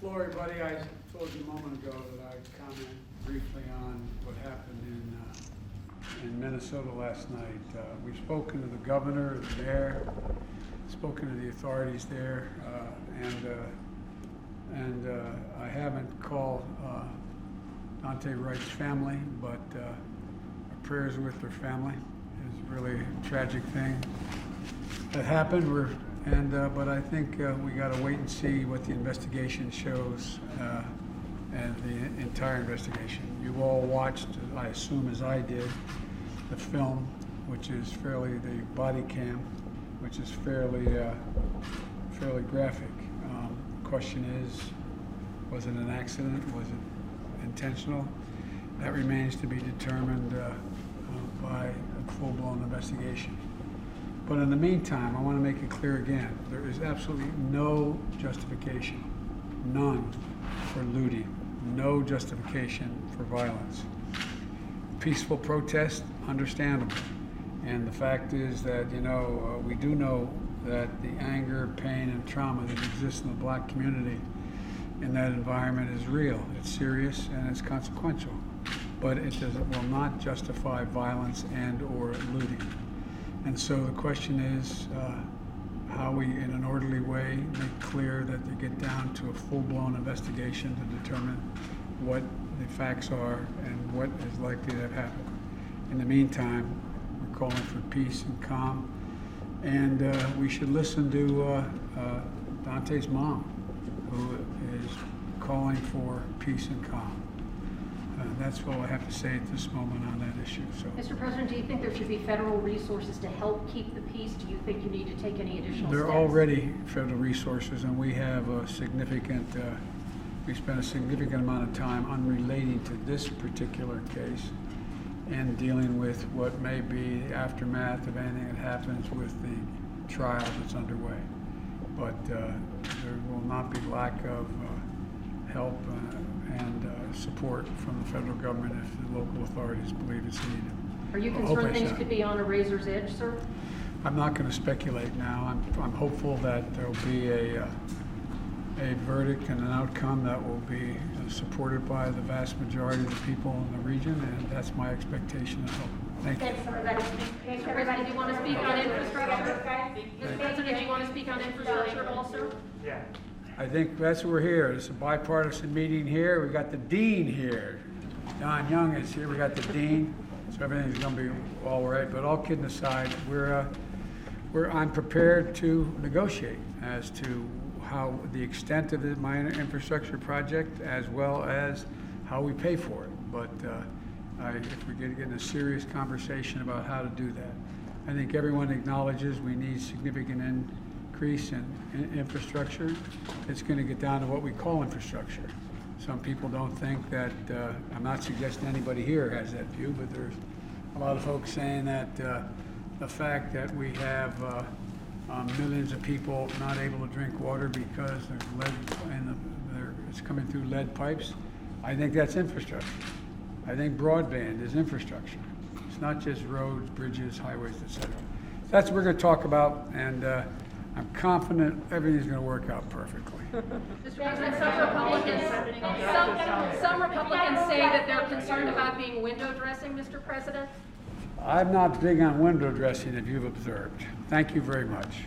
Hello, everybody. I told you a moment ago that I'd comment briefly on what happened in Minnesota last night. We've spoken to the governor, the mayor, spoken to the authorities there, and I haven't called Dante Wright's family, but our prayers are with their family. It's really a tragic thing that happened. But I think we got to wait and see what the investigation shows and the entire investigation. You all watched, I assume as I did, the film, which is fairly, the body cam, which is fairly graphic. The question is, was it an accident? Was it intentional? That remains to be determined by a full-blown investigation. But in the meantime, I want to make it clear again, there is absolutely no justification, none, for looting, no justification for violence. Peaceful protest, understandable. And the fact is that, we do know that the anger, pain, and trauma that exists in the black community in that environment is real. It's serious and it's consequential. But it will not justify violence and or looting. And so the question is how we, in an orderly way, make clear that they get down to a full-blown investigation to determine what the facts are and what is likely to have happened. In the meantime, we're calling for peace and calm, and we should listen to Dante's mom, who is calling for peace and calm. That's all I have to say at this moment on that issue. So, Mr. President, do you think there should be federal resources to help keep the peace? Do you think you need to take any additional there steps? are already federal resources, and we have a significant, we spent a significant amount of time unrelating to this particular case and dealing with what may be the aftermath of anything that happens with the trial that's underway. But there will not be lack of help and support from the federal government if the local authorities believe it's needed. Are you concerned things could be on a razor's edge, sir? I'm not going to speculate now. I'm hopeful that there will be a verdict and an outcome that will be supported by the vast majority of the people in the region, and that's my expectation and hope. Thank you. Mr. President, do you want to speak on infrastructure? Mr. President, do you want to speak on infrastructure also? Yeah. I think that's what we're here. It's a bipartisan meeting here. We got the dean here. Don Young is here. We got the dean, so everything's going to be all right. But all kidding aside, I'm prepared to negotiate as to how the extent of the minor infrastructure project, as well as how we pay for it. But if we're going to get in a serious conversation about how to do that, I think everyone acknowledges we need significant increase in infrastructure. It's going to get down to what we call infrastructure. Some people don't think that, I'm not suggesting anybody here has that view, but there's a lot of folks saying that the fact that we have millions of people not able to drink water because there's lead it's coming through lead pipes, I think that's infrastructure. I think broadband is infrastructure. It's not just roads, bridges, highways, etc. That's what we're going to talk about, and I'm confident everything's going to work out perfectly. Mr. President, some Republicans say that they're concerned about being window dressing, Mr. President. I'm not big on window dressing, if you've observed. Thank you very much.